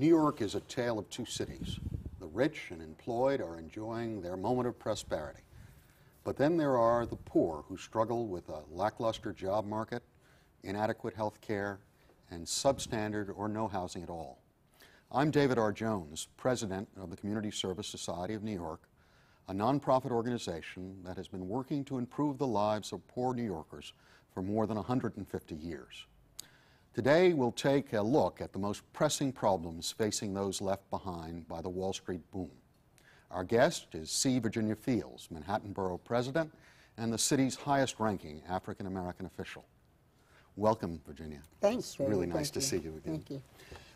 New York is a tale of two cities. The rich and employed are enjoying their moment of prosperity. But then there are the poor who struggle with a lackluster job market, inadequate health care, and substandard or no housing at all. I'm David R. Jones, president of the Community Service Society of New York, a nonprofit organization that has been working to improve the lives of poor New Yorkers for more than 150 years. Today, we'll take a look at the most pressing problems facing those left behind by the Wall Street boom. Our guest is C. Virginia Fields, Manhattan Borough President and the city's highest-ranking African-American official. Welcome, Virginia. Thanks, It's really nice to see you again. Thank you.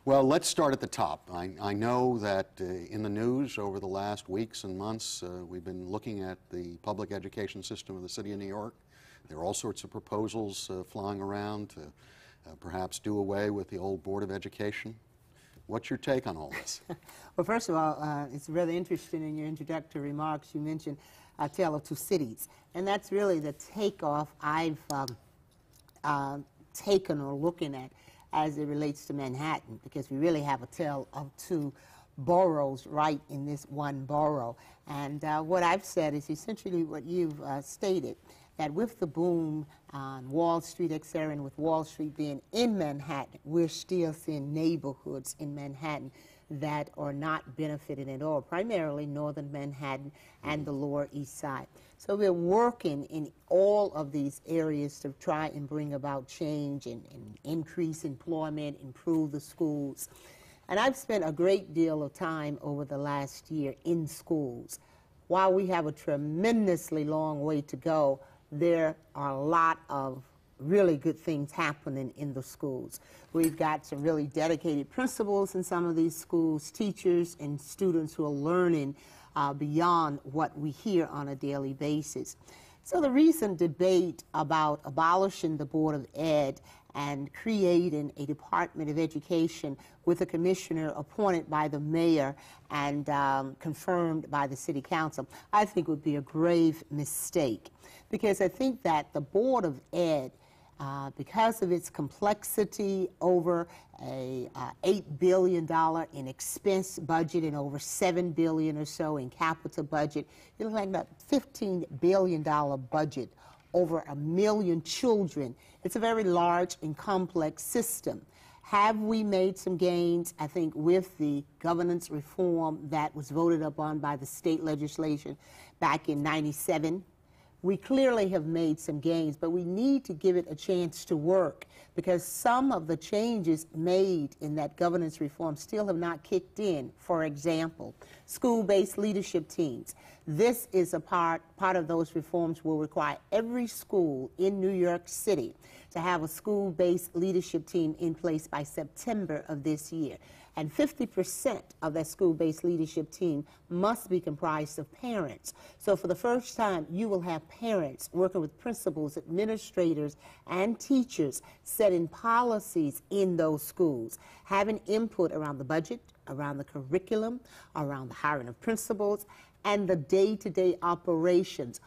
Well, let's start at the top. I know that in the news over the last weeks and months, we've been looking at the public education system of the city of New York. There are all sorts of proposals flying around to perhaps do away with the old Board of Education. What's your take on all this? Well, first of all, it's really interesting in your introductory remarks you mentioned a tale of two cities. And that's really the takeoff I've taken or looking at as it relates to Manhattan, because we really have a tale of two boroughs right in this one borough. And what I've said is essentially what you've stated, that with the boom on Wall Street, etc., and with Wall Street being in Manhattan, we're still seeing neighborhoods in Manhattan that are not benefiting at all, primarily northern Manhattan and the Lower East Side. So we're working in all of these areas to try and bring about change and increase employment, improve the schools. And I've spent a great deal of time over the last year in schools. While we have a tremendously long way to go, there are a lot of really good things happening in the schools. We've got some really dedicated principals in some of these schools, teachers and students who are learning beyond what we hear on a daily basis. So the recent debate about abolishing the Board of Ed and creating a Department of Education with a commissioner appointed by the mayor and confirmed by the city council, I think would be a grave mistake. Because I think that the Board of Ed, because of its complexity, over a $8 billion in expense budget and over $7 billion or so in capital budget, you're looking at a $15 billion budget over 1 million children. It's a very large and complex system. Have we made some gains? I think with the governance reform that was voted upon by the state legislation back in '97, we clearly have made some gains, but we need to give it a chance to work, because some of the changes made in that governance reform still have not kicked in. For example, school-based leadership teams. This is a part of those reforms will require every school in New York City to have a school-based leadership team in place by September of this year. And 50% of that school-based leadership team must be comprised of parents. So for the first time, you will have parents working with principals, administrators, and teachers setting policies in those schools, having input around the budget, around the curriculum, around the hiring of principals, and the day-to-day operations.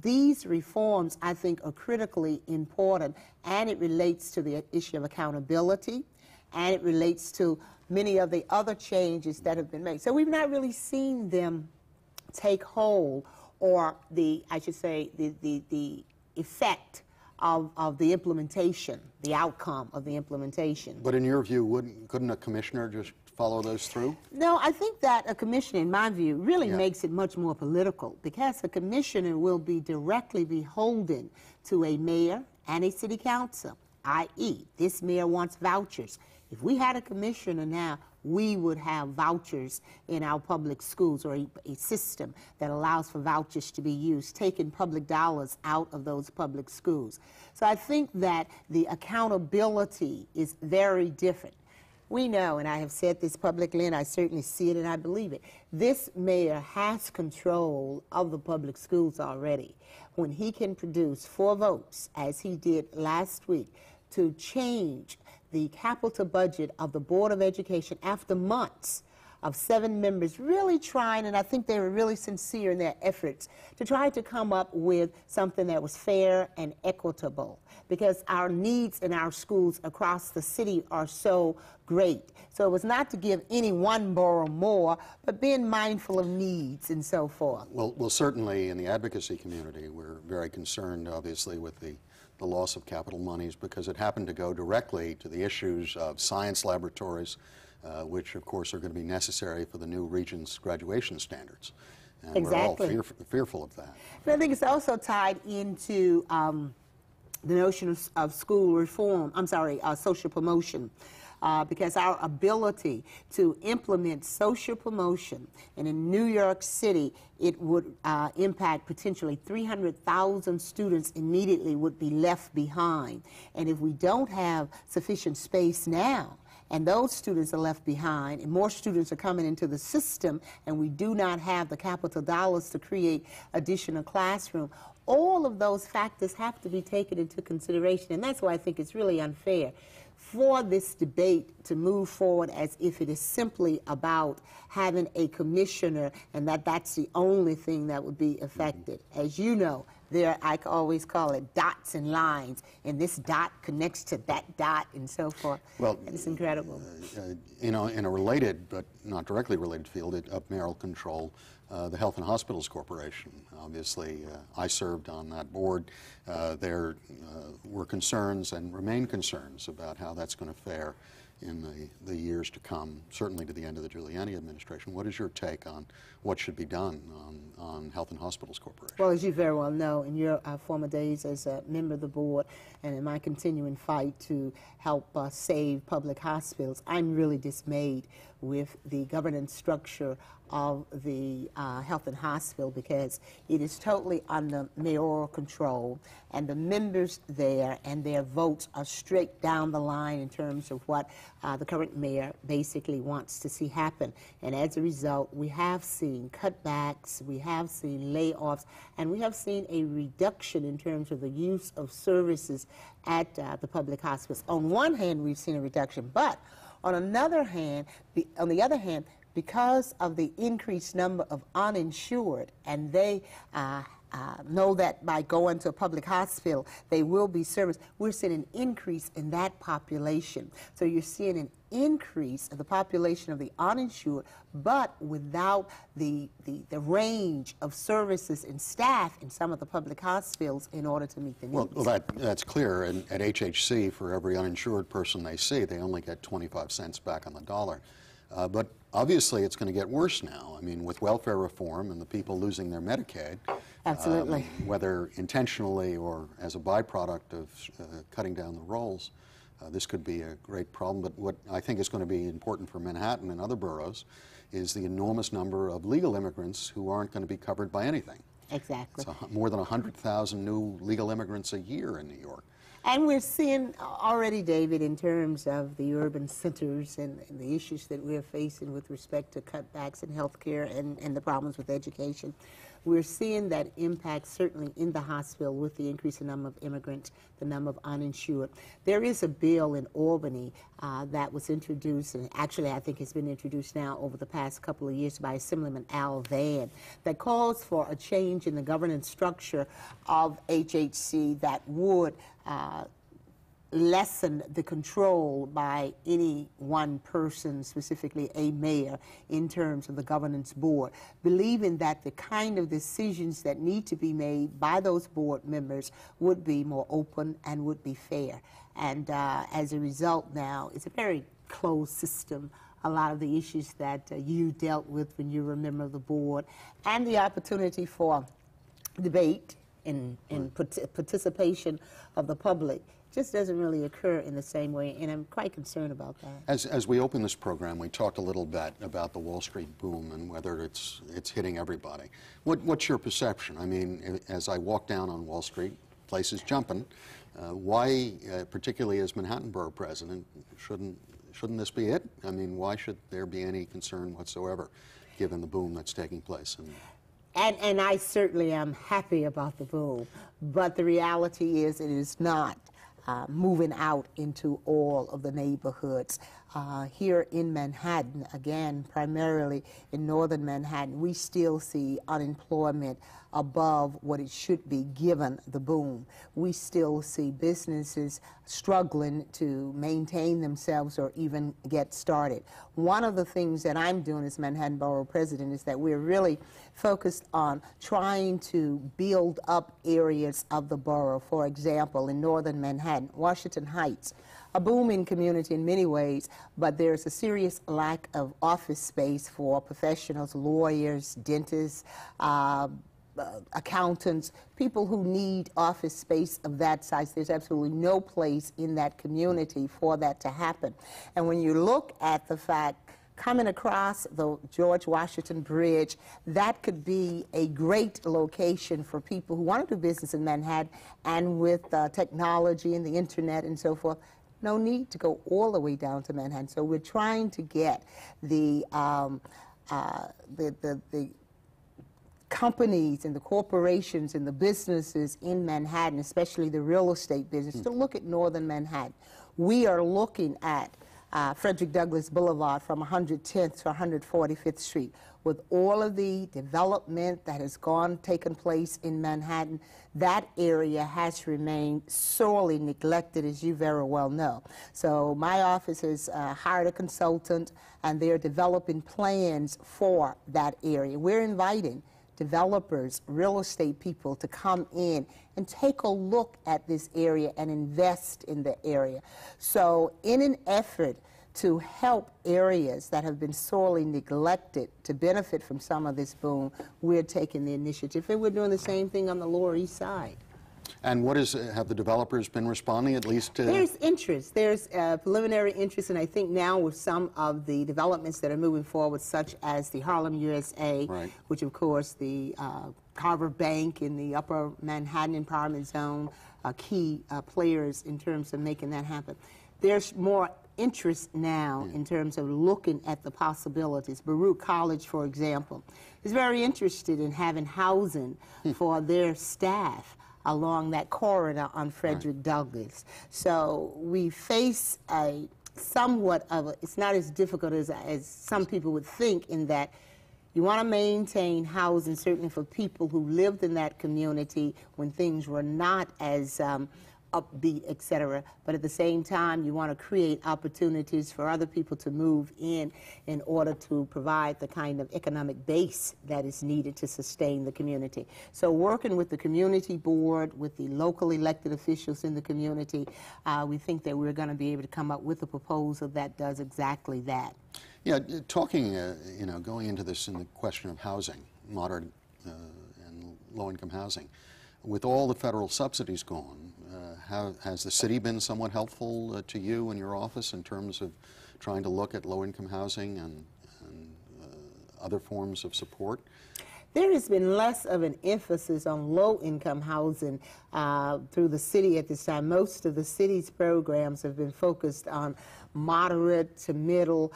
These reforms, I think, are critically important, and it relates to the issue of accountability, and it relates to many of the other changes that have been made. So we've not really seen them take hold, or I should say, the effect of the implementation, the outcome of the implementation. But in your view, couldn't a commissioner just follow those through? No, I think that a commissioner, in my view, really makes it much more political, because a commissioner will be directly beholden to a mayor and a city council, i.e., this mayor wants vouchers. If we had a commissioner now, we would have vouchers in our public schools, or a system that allows for vouchers to be used, taking public dollars out of those public schools. So I think that the accountability is very different. We know, and I have said this publicly, and I certainly see it and I believe it, this mayor has control of the public schools already. When he can produce 4 votes, as he did last week, to change the capital budget of the Board of Education after months of 7 members really trying, and I think they were really sincere in their efforts, to try to come up with something that was fair and equitable, because our needs in our schools across the city are so great. So it was not to give any one borough more, but being mindful of needs and so forth. Well, certainly in the advocacy community, we're very concerned, obviously, with the loss of capital monies, because it happened to go directly to the issues of science laboratories, which, of course, are going to be necessary for the new region's graduation standards. And Exactly. we're all fearful of that. But I think it's also tied into the notion of school reform, social promotion. Because our ability to implement social promotion, and in New York City, it would impact potentially 300,000 students immediately would be left behind. And if we don't have sufficient space now, and those students are left behind, and more students are coming into the system, and we do not have the capital dollars to create additional classroom, all of those factors have to be taken into consideration. And that's why I think it's really unfair for this debate to move forward as if it is simply about having a commissioner and that's the only thing that would be affected. As you know, I always call it dots and lines, and this dot connects to that dot and so forth. Well, and it's incredible. In a related, but not directly related field of mayoral control, the Health and Hospitals Corporation. Obviously, I served on that board. There were concerns and remain concerns about how that's going to fare in the years to come, certainly to the end of the Giuliani administration. What is your take on what should be done on Health and Hospitals Corporation? Well, as you very well know, in your former days as a member of the board and in my continuing fight to help save public hospitals, I'm really dismayed with the governance structure of the health and hospital, because it is totally under mayoral control, and the members there and their votes are straight down the line in terms of what the current mayor basically wants to see happen. And as a result, we have seen cutbacks, we have seen layoffs, and we have seen a reduction in terms of the use of services at the public hospitals. On one hand, we've seen a reduction, but on the other hand, because of the increased number of uninsured, and they know that by going to a public hospital, they will be serviced, we're seeing an increase in that population. So you're seeing an increase of the population of the uninsured, but without the range of services and staff in some of the public hospitals in order to meet the needs. Well, that's clear. And at HHC, for every uninsured person they see, they only get 25 cents back on the dollar. But obviously, it's going to get worse now. I mean, with welfare reform and the people losing their Medicaid, absolutely, whether intentionally or as a byproduct of cutting down the rolls, this could be a great problem. But what I think is going to be important for Manhattan and other boroughs is the enormous number of legal immigrants who aren't going to be covered by anything. Exactly. It's more than 100,000 new legal immigrants a year in New York. And we're seeing already, David, in terms of the urban centers and the issues that we're facing with respect to cutbacks in health care and the problems with education, we're seeing that impact certainly in the hospital with the increase in number of immigrants, the number of uninsured. There is a bill in Albany that was introduced, and actually I think it's been introduced now over the past couple of years by Assemblyman Al Vann, that calls for a change in the governance structure of HHC that would lessen the control by any one person, specifically a mayor, in terms of the governance board, believing that the kind of decisions that need to be made by those board members would be more open and would be fair. And as a result now, it's a very closed system. A lot of the issues that you dealt with when you were a member of the board, and the opportunity for debate and participation of the public just doesn't really occur in the same way, and I'm quite concerned about that. As we open this program, we talked a little bit about the Wall Street boom and whether it's hitting everybody. What's your perception? I mean, as I walk down on Wall Street, places jumping. Why, particularly as Manhattan Borough President, shouldn't this be it? I mean, why should there be any concern whatsoever, given the boom that's taking place? And I certainly am happy about the boom, but the reality is it is not moving out into all of the neighborhoods. Here in Manhattan, again, primarily in northern Manhattan, we still see unemployment above what it should be given the boom. We still see businesses struggling to maintain themselves or even get started. One of the things that I'm doing as Manhattan Borough President is that we're really focused on trying to build up areas of the borough. For example, in northern Manhattan, Washington Heights, a booming community in many ways, but there's a serious lack of office space for professionals, lawyers, dentists, accountants, people who need office space of that size. There's absolutely no place in that community for that to happen. And when you look at the fact coming across the George Washington Bridge, that could be a great location for people who want to do business in Manhattan, and with technology and the internet and so forth, no need to go all the way down to Manhattan. So we're trying to get the companies and the corporations and the businesses in Manhattan, especially the real estate business, to look at northern Manhattan. We are looking at Frederick Douglass Boulevard from 110th to 145th Street. With all of the development that has taken place in Manhattan, that area has remained sorely neglected, as you very well know. So my office has hired a consultant, and they're developing plans for that area. We're inviting developers, real estate people to come in and take a look at this area and invest in the area. So in an effort to help areas that have been sorely neglected to benefit from some of this boom, we're taking the initiative. And we're doing the same thing on the Lower East Side. And what have the developers been responding, at least? There's interest. There's preliminary interest, and I think now with some of the developments that are moving forward, such as the Harlem USA, right, which of course the Carver Bank in the Upper Manhattan Empowerment Zone, key players in terms of making that happen. There's more interest now in terms of looking at the possibilities. Baruch College, for example, is very interested in having housing for their staff along that corridor on Frederick Douglass. So we face a somewhat of a, it's not as difficult as some people would think, in that you want to maintain housing, certainly for people who lived in that community when things were not as upbeat, etc. But at the same time, you want to create opportunities for other people to move in order to provide the kind of economic base that is needed to sustain the community. So working with the community board, with the local elected officials in the community, we think that we're going to be able to come up with a proposal that does exactly that. Yeah, talking, you know, going into this in the question of housing, moderate and low-income housing, with all the federal subsidies gone, has the city been somewhat helpful to you and your office in terms of trying to look at low-income housing and other forms of support? There has been less of an emphasis on low-income housing through the city at this time. Most of the city's programs have been focused on moderate to middle,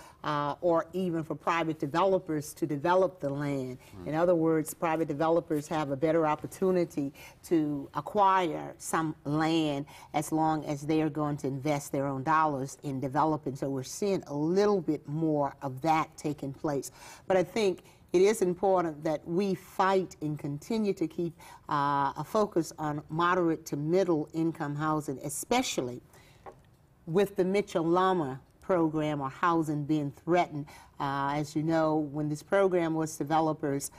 or even for private developers to develop the land. In other words, private developers have a better opportunity to acquire some land as long as they are going to invest their own dollars in developing. So we're seeing a little bit more of that taking place. But I think it is important that we fight and continue to keep a focus on moderate to middle income housing, especially with the Mitchell-Lama program, or housing being threatened. As you know, when this program was developed,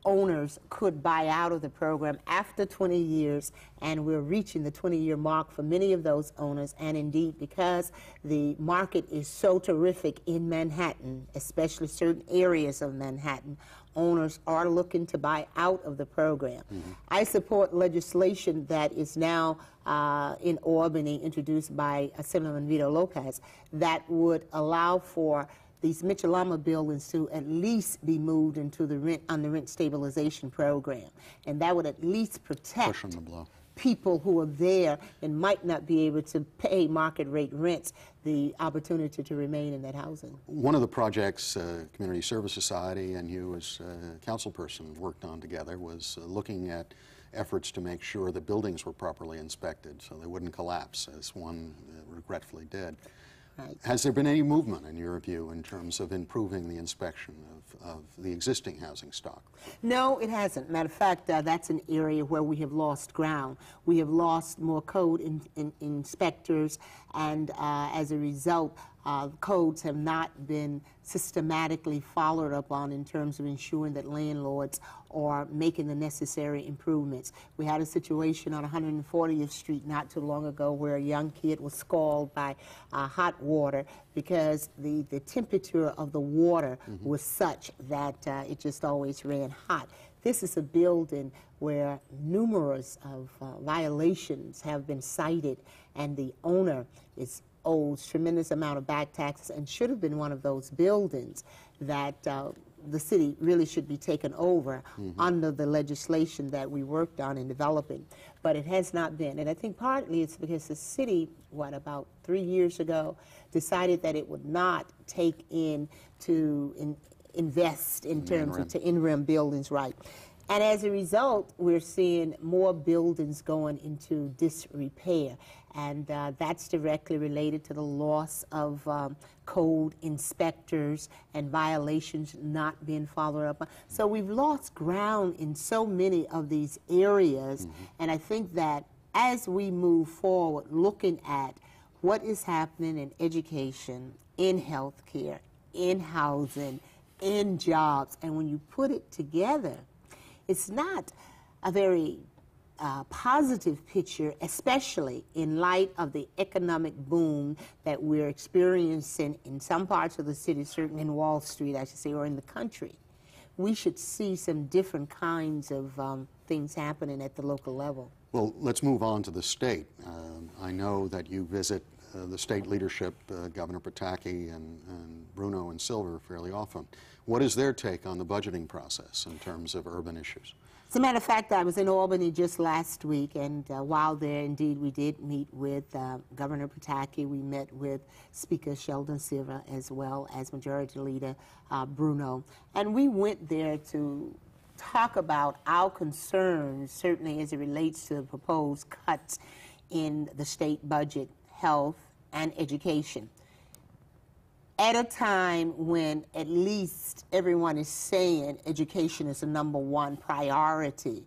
owners could buy out of the program after 20 years, and we're reaching the 20-year mark for many of those owners. And indeed, because the market is so terrific in Manhattan, especially certain areas of Manhattan, owners are looking to buy out of the program. I support legislation that is now in Albany, introduced by Assemblyman Vito Lopez, that would allow for these Mitchell-Lama buildings to at least be moved into the rent stabilization program. And that would at least protect people who are there and might not be able to pay market rate rents the opportunity to remain in that housing. One of the projects Community Service Society and you as council person worked on together was looking at efforts to make sure the buildings were properly inspected so they wouldn't collapse, as one regretfully did. Right. Has there been any movement, in your view, in terms of improving the inspection of the existing housing stock? No, it hasn't. Matter of fact, that's an area where we have lost ground. We have lost more code inspectors, and as a result, codes have not been systematically followed up on in terms of ensuring that landlords are making the necessary improvements. We had a situation on 140th Street not too long ago where a young kid was scalded by hot water because the temperature of the water was such that it just always ran hot. This is a building where numerous of violations have been cited, and the owner owes tremendous amount of back taxes and should have been one of those buildings that the city really should be taken over under the legislation that we worked on in developing, but it has not been. And I think partly it's because the city, about 3 years ago, decided that it would not take invest in terms of in-rim buildings, right. And as a result, we're seeing more buildings going into disrepair. And that's directly related to the loss of code inspectors and violations not being followed up on. So we've lost ground in so many of these areas. And I think that as we move forward, looking at what is happening in education, in healthcare, in housing, in jobs, and when you put it together, it's not a very positive picture, especially in light of the economic boom that we're experiencing in some parts of the city, certainly in Wall Street, I should say, or in the country. We should see some different kinds of things happening at the local level. Well, let's move on to the state. I know that you visit the state leadership, Governor Pataki and Bruno and Silver, fairly often. What is their take on the budgeting process in terms of urban issues? As a matter of fact, I was in Albany just last week, and while there, indeed, we did meet with Governor Pataki. We met with Speaker Sheldon Silver as well as Majority Leader Bruno. And we went there to talk about our concerns, certainly as it relates to the proposed cuts in the state budget, health, and education. At a time when at least everyone is saying education is the #1 priority,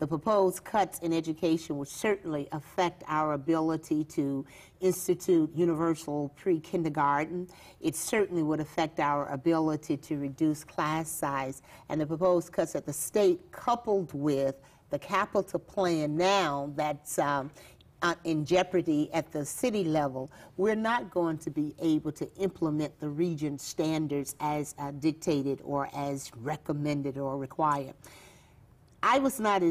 the proposed cuts in education would certainly affect our ability to institute universal pre-kindergarten. It certainly would affect our ability to reduce class size. And the proposed cuts at the state, coupled with the capital plan now that's in jeopardy at the city level, we're not going to be able to implement the region standards as dictated or as recommended or required. I was not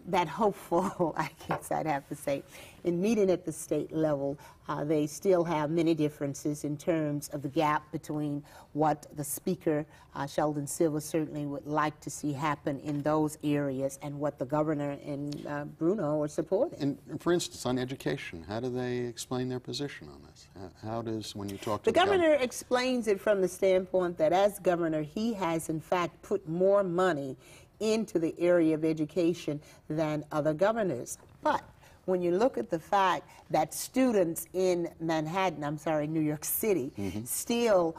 that hopeful, I guess I'd have to say. In meeting at the state level, they still have many differences in terms of the gap between what the Speaker, Sheldon Silver, certainly would like to see happen in those areas and what the governor and Bruno are supporting. And for instance, on education, how do they explain their position on this? How does, when you talk to the governor explains it from the standpoint that as governor, he has in fact put more money into the area of education than other governors. But when you look at the fact that students in New York City, still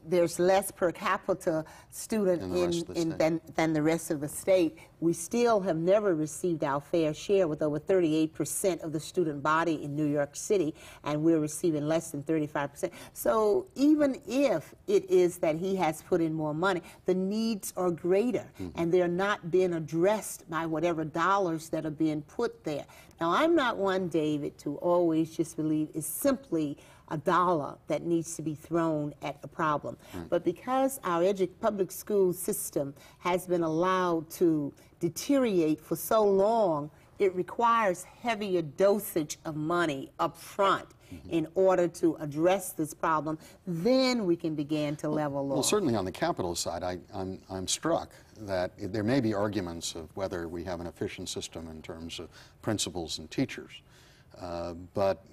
there's less per capita student than the rest of the state. We still have never received our fair share, with over 38% of the student body in New York City, and we're receiving less than 35%. So even if it is that he has put in more money, the needs are greater, and they're not being addressed by whatever dollars that are being put there. Now, I'm not one, David, to always just believe it's simply a dollar that needs to be thrown at a problem. But because our public school system has been allowed to deteriorate for so long, it requires heavier dosage of money up front in order to address this problem. Then we can begin to level off. Well, certainly on the capital side, I'm struck that there may be arguments of whether we have an efficient system in terms of principals and teachers. But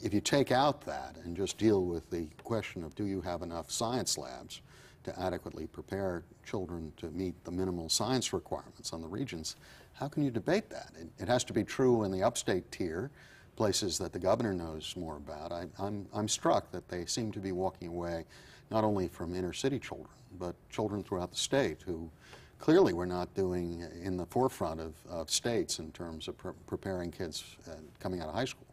if you take out that and just deal with the question of, do you have enough science labs to adequately prepare children to meet the minimal science requirements on the regions, How can you debate that? It has to be true in the upstate tier, places that the governor knows more about. I'm struck that they seem to be walking away not only from inner city children, but children throughout the state who clearly we're not doing in the forefront of states in terms of preparing kids coming out of high school.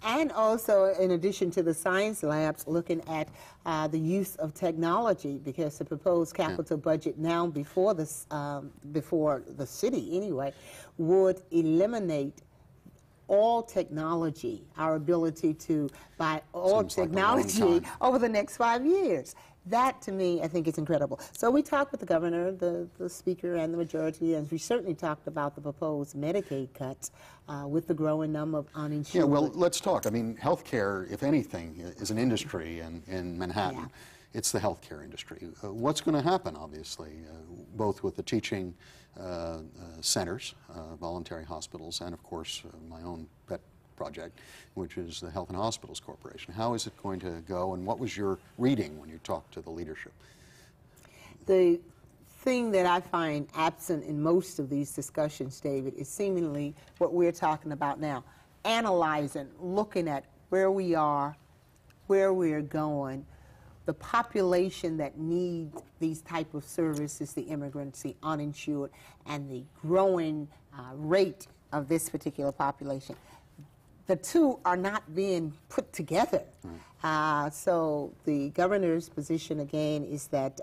And also, in addition to the science labs, looking at the use of technology, because the proposed capital budget now before the city anyway would eliminate all technology, our ability to buy all technology over the next 5 years. That, to me, I think is incredible. So we talked with the governor, the speaker, and the majority, and we certainly talked about the proposed Medicaid cuts with the growing number of uninsured. Yeah, well, let's talk. I mean, healthcare, if anything, is an industry in Manhattan. Yeah. It's the healthcare industry. What's going to happen, obviously, both with the teaching centers, voluntary hospitals, and, of course, my own pet project, which is the Health and Hospitals Corporation. How is it going to go, and what was your reading when you talked to the leadership? The thing that I find absent in most of these discussions, David, is seemingly what we're talking about now, analyzing, looking at where we are, where we're going, the population that needs these type of services, the immigrants, the uninsured, and the growing rate of this particular population. The two are not being put together. So the governor's position, again, is that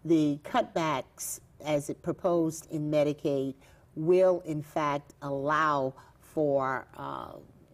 the cutbacks, as it proposed in Medicaid, will, in fact, allow for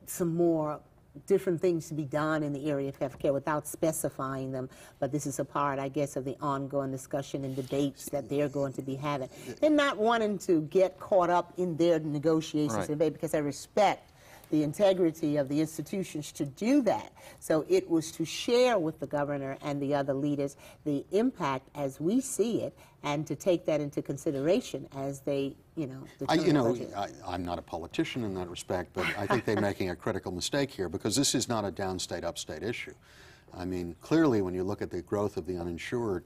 some more different things to be done in the area of healthcare without specifying them, but this is a part, I guess, of the ongoing discussion and debates that they're going to be having. They're not wanting to get caught up in their negotiations today, because I respect the integrity of the institutions to do that. So it was to share with the governor and the other leaders the impact as we see it, and to take that into consideration as they, I'm not a politician in that respect, but I think they're making a critical mistake here, because this is not a downstate upstate issue. I mean, clearly when you look at the growth of the uninsured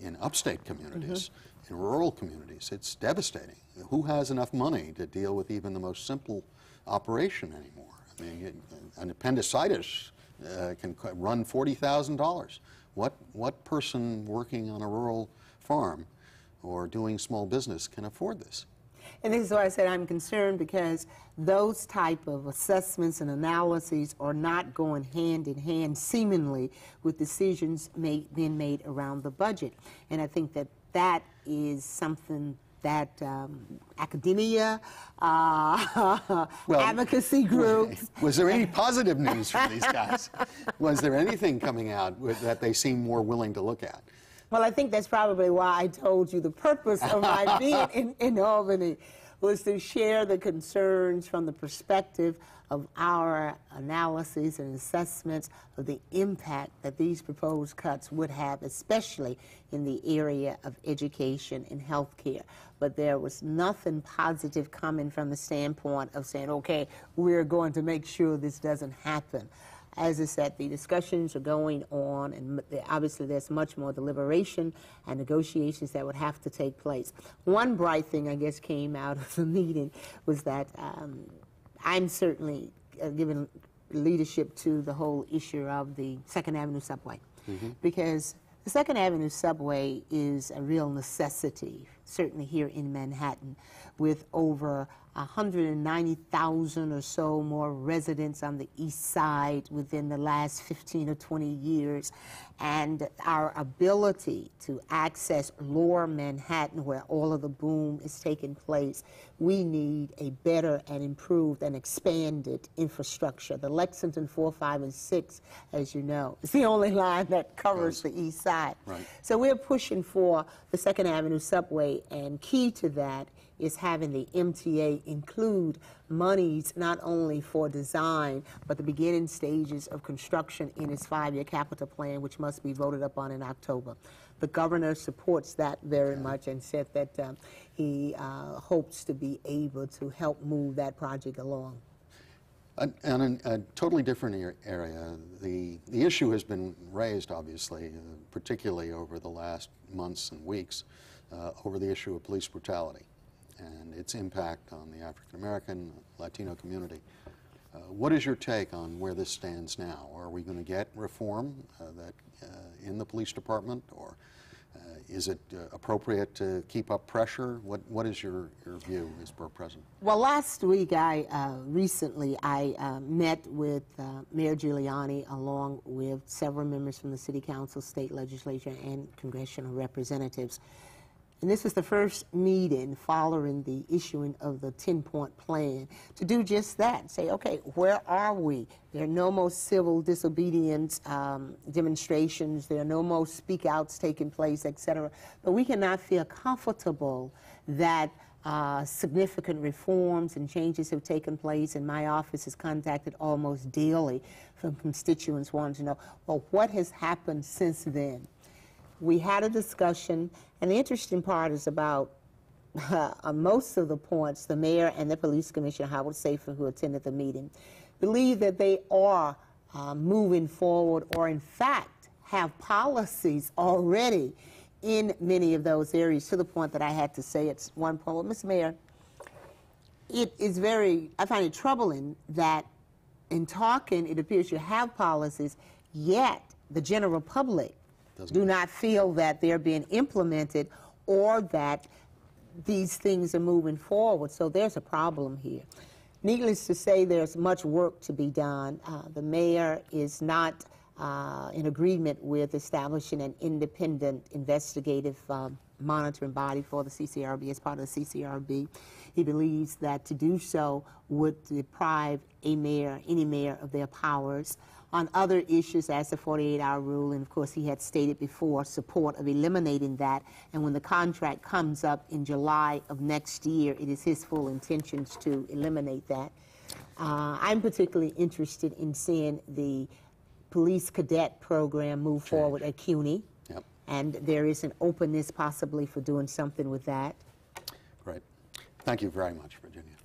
in upstate communities, in rural communities, it's devastating. Who has enough money to deal with even the most simple operation anymore? I mean, an appendicitis can run $40,000. What person working on a rural farm or doing small business can afford this? And this is why I said I'm concerned, because those type of assessments and analyses are not going hand in hand, seemingly, with decisions being made around the budget. And I think that that is something that academia, advocacy groups. Was there any positive news from these guys? Was there anything coming out that they seem more willing to look at? Well, I think that's probably why I told you the purpose of my being in Albany was to share the concerns from the perspective of our analyses and assessments of the impact that these proposed cuts would have, especially in the area of education and health care. But there was nothing positive coming from the standpoint of saying, okay, we're going to make sure this doesn't happen. As I said, the discussions are going on, and obviously there's much more deliberation and negotiations that would have to take place. One bright thing, I guess, came out of the meeting was that I'm certainly giving leadership to the whole issue of the Second Avenue subway, because the Second Avenue subway is a real necessity, certainly here in Manhattan, with over 190,000 or so more residents on the east side within the last 15 or 20 years. And our ability to access lower Manhattan, where all of the boom is taking place, we need a better and improved and expanded infrastructure. The Lexington 4, 5, and 6, as you know, is the only line that covers the east side. Right. So we're pushing for the Second Avenue subway, and key to that is having the MTA include monies not only for design, but the beginning stages of construction in its 5-year capital plan, which must be voted upon in October. The governor supports that very much and said that he hopes to be able to help move that project along. In a totally different area, the issue has been raised, obviously, particularly over the last months and weeks, over the issue of police brutality. and its impact on the African American, Latino community. What is your take on where this stands now? Are we going to get reform in the police department, or is it appropriate to keep up pressure? What is your view as Borough President? Well, last week recently I met with Mayor Giuliani along with several members from the City Council, State Legislature, and Congressional representatives. And this was the first meeting following the issuing of the 10-point plan to do just that. Say, okay, where are we? There are no more civil disobedience demonstrations. There are no more speak-outs taking place, etc. But we cannot feel comfortable that significant reforms and changes have taken place, and my office is contacted almost daily from constituents wanting to know, well, what has happened since then? We had a discussion, and the interesting part is about most of the points, the mayor and the police commissioner, Howard Safer, who attended the meeting, believe that they are moving forward, or in fact have policies already in many of those areas, to the point that I had to say at one point, well, Mr. Mayor, it is I find it troubling that in talking, it appears you have policies, yet the general public do not feel that they're being implemented or that these things are moving forward. So there's a problem here. Needless to say, there's much work to be done. The mayor is not in agreement with establishing an independent investigative monitoring body for the CCRB as part of the CCRB. He believes that to do so would deprive any mayor of their powers. On other issues, as the 48-hour rule, and of course he had stated before support of eliminating that, and when the contract comes up in July of next year, it is his full intentions to eliminate that. I'm particularly interested in seeing the police cadet program move forward at CUNY, and there is an openness possibly for doing something with that. Great. Thank you very much, Virginia.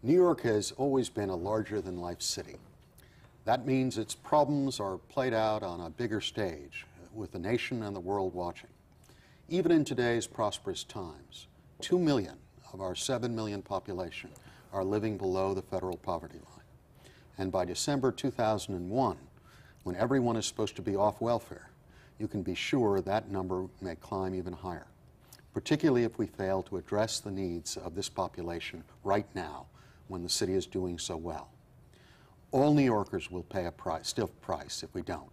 New York has always been a larger-than-life city. That means its problems are played out on a bigger stage, with the nation and the world watching. Even in today's prosperous times, 2 million of our 7 million population are living below the federal poverty line. And by December 2001, when everyone is supposed to be off welfare, you can be sure that number may climb even higher, particularly if we fail to address the needs of this population right now, when the city is doing so well. All New Yorkers will pay a stiff price if we don't.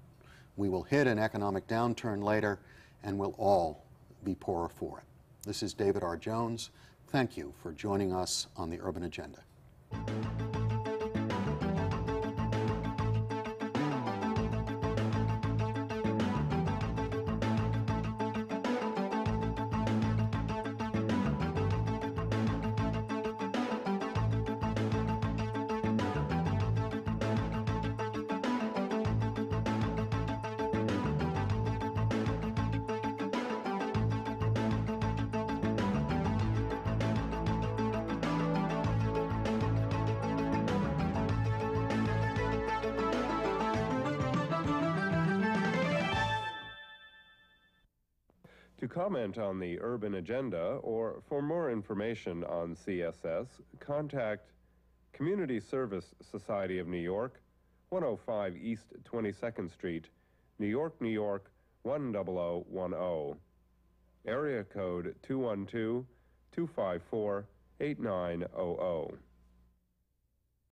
We will hit an economic downturn later, and we'll all be poorer for it. This is David R. Jones. Thank you for joining us on the Urban Agenda. To comment on the Urban Agenda or for more information on CSS, contact Community Service Society of New York, 105 East 22nd Street, New York, New York, 10010. Area code 212-254-8900.